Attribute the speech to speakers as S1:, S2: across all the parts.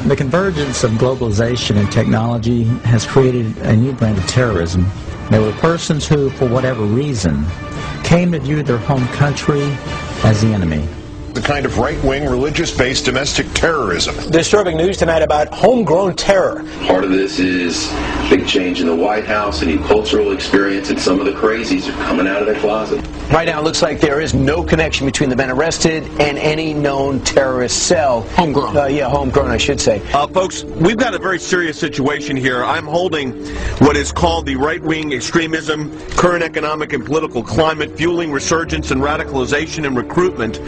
S1: The convergence of globalization and technology has created a new brand of terrorism. There were persons who, for whatever reason, came to view their home country as the enemy.
S2: The kind of right-wing, religious-based domestic terrorism.
S3: Disturbing news tonight about homegrown terror.
S4: Part of this is big change in the White House, a new cultural experience, and some of the crazies are coming out of their closet.
S3: Right now, it looks like there is no connection between the men arrested and any known terrorist cell. Homegrown. Yeah, homegrown, I should say.
S5: Folks, we've got a very serious situation here. I'm holding what is called the right-wing extremism, current economic and political climate, fueling resurgence and radicalization and recruitment.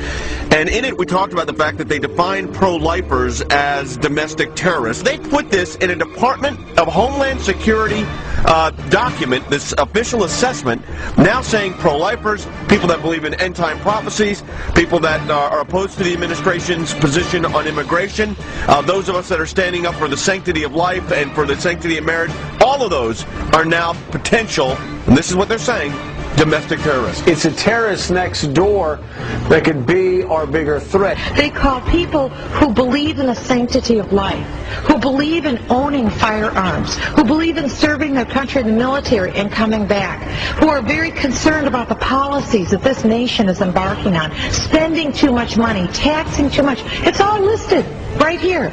S5: And in it, we talked about the fact that they define pro-lifers as domestic terrorists. They put this in a Department of Homeland Security document, this official assessment, now saying pro-lifers, people that believe in end-time prophecies, people that are opposed to the administration's position on immigration, those of us that are standing up for the sanctity of life and for the sanctity of marriage, all of those are now potential, and this is what they're saying, domestic terrorists.
S3: It's a terrorist next door that could be our bigger threat.
S6: They call people who believe in the sanctity of life, who believe in owning firearms, who believe in serving their country in the military and coming back, who are very concerned about the policies that this nation is embarking on, spending too much money, taxing too much. It's all listed right here.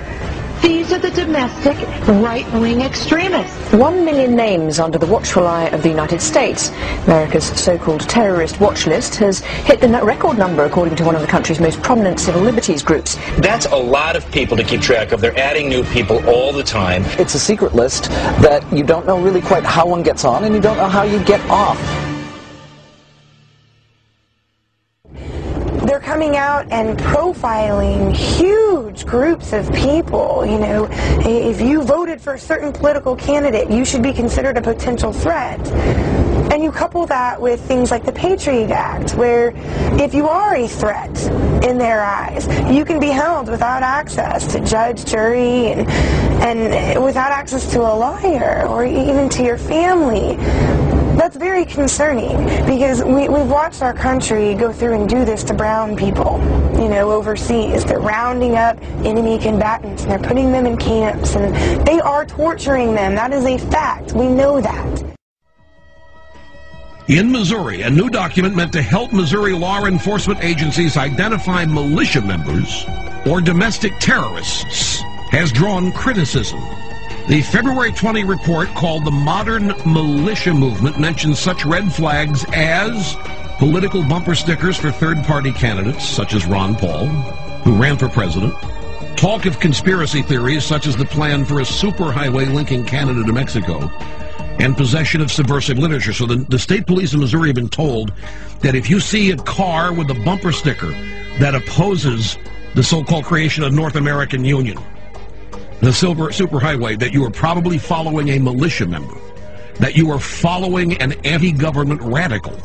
S6: These are the domestic right-wing extremists.
S7: 1 million names under the watchful eye of the United States. America's so-called terrorist watch list has hit the record number, according to one of the country's most prominent civil liberties groups.
S8: That's a lot of people to keep track of. They're adding new people all the time.
S9: It's a secret list that you don't know really quite how one gets on, and you don't know how you get off.
S10: They're coming out and profiling huge groups of people. You know, if you voted for a certain political candidate, you should be considered a potential threat. And you couple that with things like the Patriot Act, where if you are a threat in their eyes, you can be held without access to judge, jury, and without access to a lawyer or even to your family. That's very concerning, because we've watched our country go through and do this to brown people, you know, overseas. They're rounding up enemy combatants and they're putting them in camps, and they are torturing them. That is a fact. We know that.
S11: In Missouri, a new document meant to help Missouri law enforcement agencies identify militia members or domestic terrorists has drawn criticism. The February 20 report, called the Modern Militia Movement, mentions such red flags as political bumper stickers for third-party candidates, such as Ron Paul, who ran for president, talk of conspiracy theories, such as the plan for a superhighway linking Canada to Mexico, and possession of subversive literature. So the state police in Missouri have been told that if you see a car with a bumper sticker that opposes the so-called creation of North American Union, the superhighway, that you are probably following a militia member, that you are following an anti-government radical.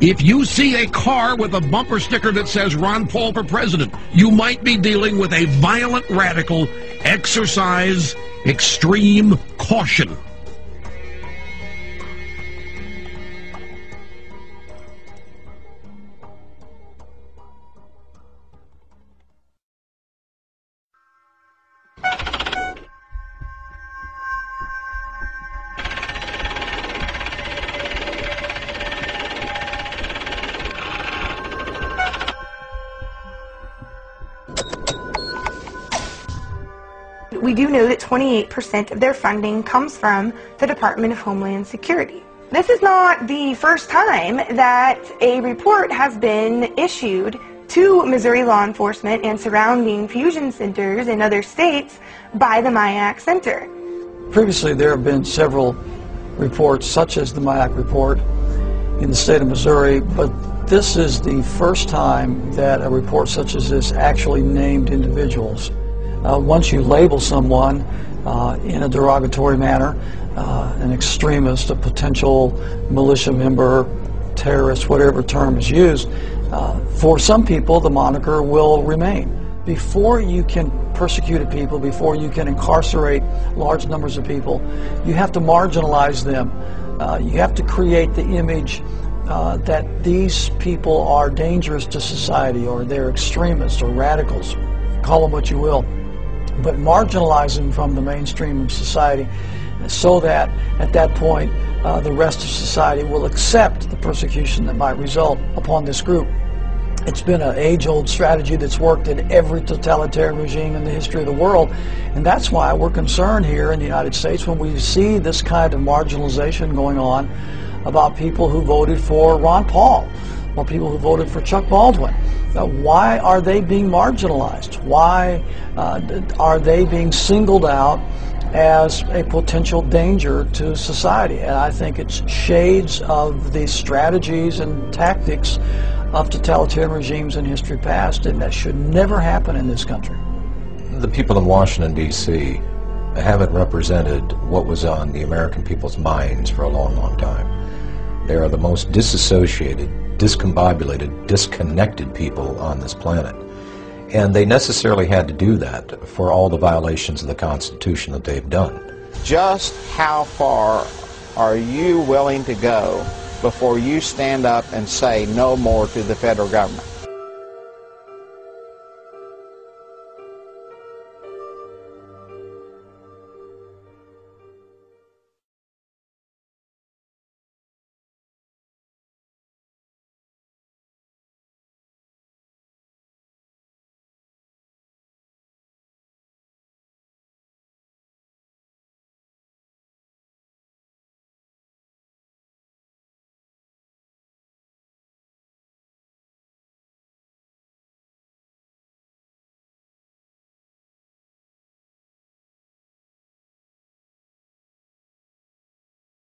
S11: If you see a car with a bumper sticker that says Ron Paul for president, you might be dealing with a violent radical. Exercise extreme caution.
S10: We do know that 28% of their funding comes from the Department of Homeland Security. This is not the first time that a report has been issued to Missouri law enforcement and surrounding fusion centers in other states by the MIAC Center.
S12: Previously, there have been several reports, such as the MIAC report in the state of Missouri, but this is the first time that a report such as this actually named individuals. Once you label someone in a derogatory manner, an extremist, a potential militia member, terrorist, whatever term is used, for some people the moniker will remain. Before you can persecute people, before you can incarcerate large numbers of people, you have to marginalize them. You have to create the image that these people are dangerous to society, or they're extremists or radicals. Call them what you will. but marginalize them from the mainstream of society so that at that point the rest of society will accept the persecution that might result upon this group. It's been an age-old strategy that's worked in every totalitarian regime in the history of the world, and that's why we're concerned here in the United States when we see this kind of marginalization going on about people who voted for Ron Paul or people who voted for Chuck Baldwin. Now, why are they being marginalized? Why are they being singled out as a potential danger to society? And I think it's shades of the strategies and tactics of totalitarian regimes in history past, and that should never happen in this country.
S13: The people in Washington, D.C. haven't represented what was on the American people's minds for a long, long time. They are the most disassociated, discombobulated, disconnected people on this planet. And they necessarily had to do that for all the violations of the Constitution that they've done.
S14: Just how far are you willing to go before you stand up and say no more to the federal government?